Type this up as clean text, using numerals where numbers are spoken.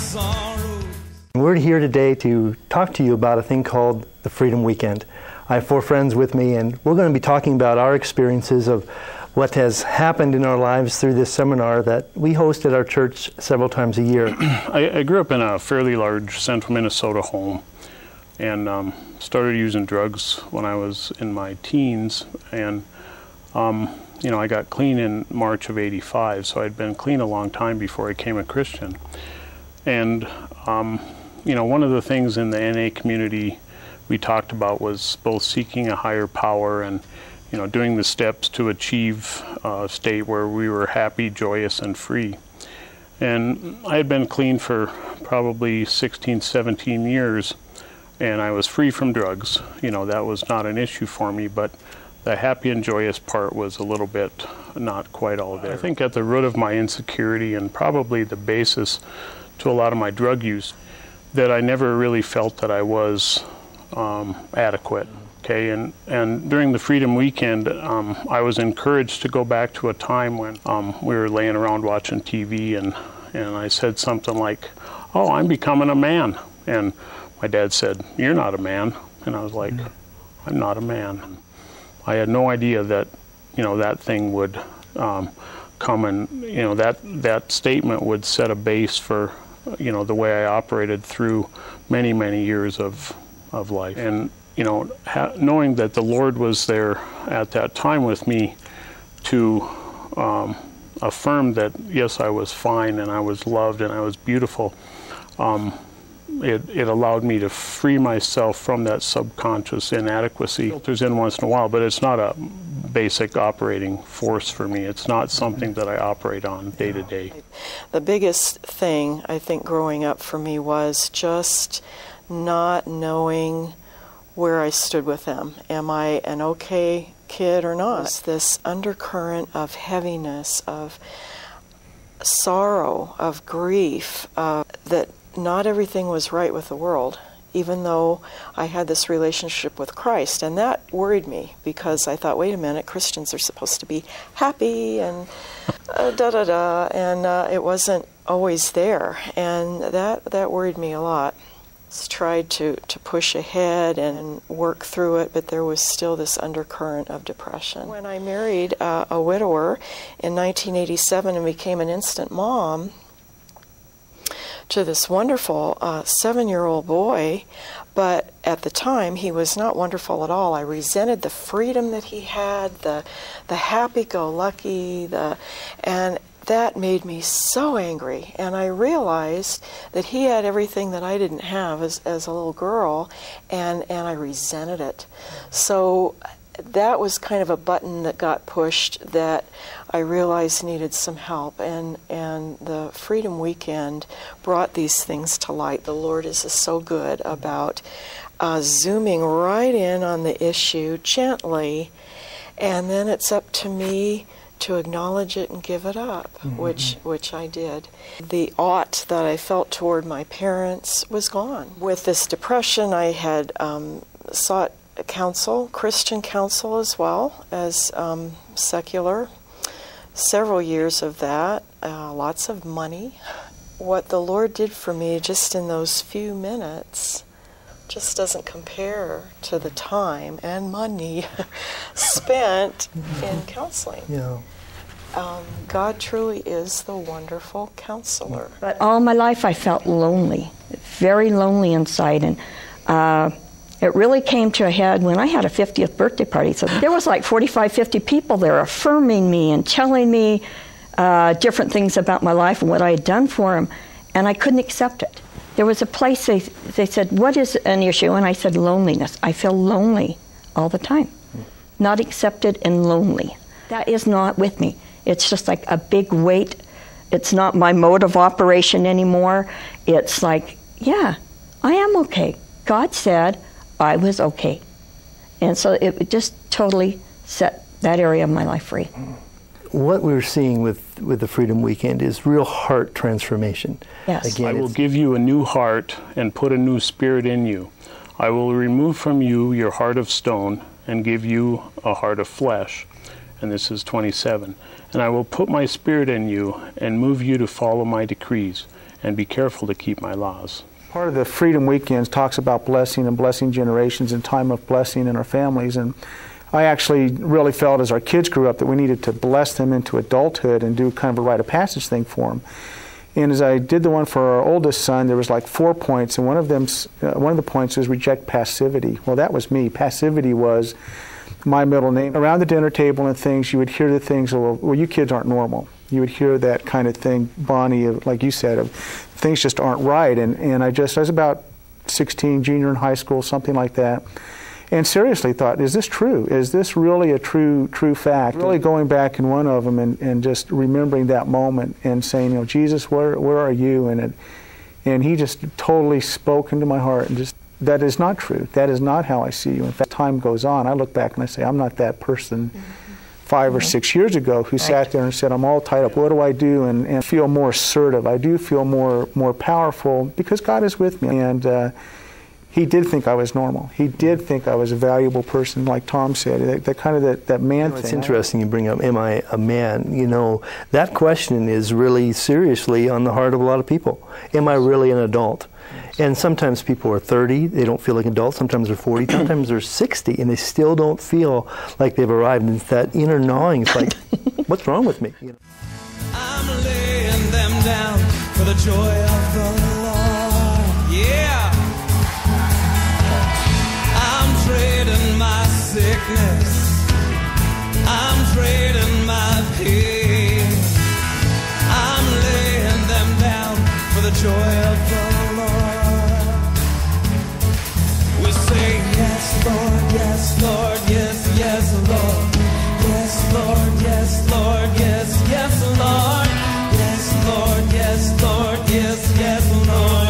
sorrows. We're here today to talk to you about a thing called the Freedom Weekend. I have 4 friends with me, and we're going to be talking about our experiences of what has happened in our lives through this seminar that we host at our church several times a year. I grew up in a fairly large central Minnesota home and started using drugs when I was in my teens, and I got clean in March of '85, so I'd been clean a long time before I became a Christian. And one of the things in the NA community we talked about was both seeking a higher power and doing the steps to achieve a state where we were happy, joyous, and free. And I had been clean for probably 16, 17 years, and I was free from drugs. That was not an issue for me, but the happy and joyous part was a little bit not quite all there. I think at the root of my insecurity and probably the basis to a lot of my drug use, that I never really felt that I was adequate. Okay, and during the Freedom Weekend, I was encouraged to go back to a time when we were laying around watching TV, and I said something like, "Oh, I'm becoming a man." And my dad said, "You're not a man." And I was like, "I'm not a man." I had no idea that, that thing would come and, that statement would set a base for, the way I operated through many, many years of life. And knowing that the Lord was there at that time with me to affirm that, yes, I was fine and I was loved and I was beautiful, it allowed me to free myself from that subconscious inadequacy. It filters in once in a while, but it's not a basic operating force for me. It's not something that I operate on day to day. The biggest thing, I think, growing up for me was just not knowing where I stood with them. Am I an okay kid or not? This undercurrent of heaviness, of sorrow, of grief, that not everything was right with the world, even though I had this relationship with Christ. And that worried me because I thought, wait a minute, Christians are supposed to be happy and and it wasn't always there. And that worried me a lot. Tried to push ahead and work through it, but there was still this undercurrent of depression. When I married a widower in 1987 and became an instant mom to this wonderful 7-year-old boy, but at the time he was not wonderful at all. I resented the freedom that he had, the happy-go-lucky, and that made me so angry, and I realized that he had everything that I didn't have as a little girl, and I resented it. So that was kind of a button that got pushed that I realized needed some help, and the Freedom Weekend brought these things to light. The Lord is so good about zooming right in on the issue gently, and then it's up to me to acknowledge it and give it up, which I did. The ought that I felt toward my parents was gone. With this depression, I had sought counsel, Christian counsel as well as secular. Several years of that, lots of money. What the Lord did for me just in those few minutes just doesn't compare to the time and money spent in counseling. Yeah. God truly is the wonderful counselor. But all my life I felt lonely, very lonely inside, and it really came to a head when I had a 50th birthday party. So there was like 45, 50 people there affirming me and telling me different things about my life and what I had done for them, and I couldn't accept it. There was a place they said, "What is an issue?" And I said, "Loneliness. I feel lonely all the time. Not accepted and lonely. That is not with me. It's just like a big weight. It's not my mode of operation anymore. It's like, yeah, I am okay. God said I was okay." And so it just totally set that area of my life free. What we're seeing with the Freedom Weekend is real heart transformation. Yes. Again, I will give you a new heart and put a new spirit in you. I will remove from you your heart of stone and give you a heart of flesh. and this is 27. And I will put my spirit in you and move you to follow my decrees and be careful to keep my laws. Part of the Freedom Weekends talks about blessing and blessing generations and time of blessing in our families. And I actually really felt as our kids grew up that we needed to bless them into adulthood and do kind of a rite of passage thing for them. And as I did the one for our oldest son, there was like 4 points, and one of the points was reject passivity. Well, that was me. Passivity was my middle name. Around the dinner table and things, you would hear the things, well, you kids aren't normal. You would hear that kind of thing, Bonnie, like you said, of things just aren't right. And I was about 16, junior in high school, something like that. And seriously thought, is this true? Is this really a true fact? Really going back in one of them and just remembering that moment and saying, you know, Jesus, where are you? And he just totally spoke into my heart and just, that is not true. That is not how I see you. In fact, time goes on, I look back and I say, I'm not that person 5 or 6 years ago who sat there and said, I'm all tied up, what do I do? And feel more assertive. I do feel more powerful because God is with me. And he did think I was normal. He did think I was a valuable person, like Tom said, that kind of that man thing. It's interesting you bring up, am I a man? You know, that question is really seriously on the heart of a lot of people. Am I really an adult? And sometimes people are 30, they don't feel like adults. Sometimes they're 40, sometimes they're 60, and they still don't feel like they've arrived. And it's that inner gnawing. It's like, what's wrong with me? You know? I'm laying them down for the joy of the Lord. Yeah. I'm trading my sickness. I'm trading my pain. I'm laying them down for the joy of the Lord. We say yes, Lord, yes, Lord, yes, yes, Lord. Yes, Lord, yes, Lord, yes, yes, Lord. Yes, Lord, yes, Lord, yes, yes, Lord.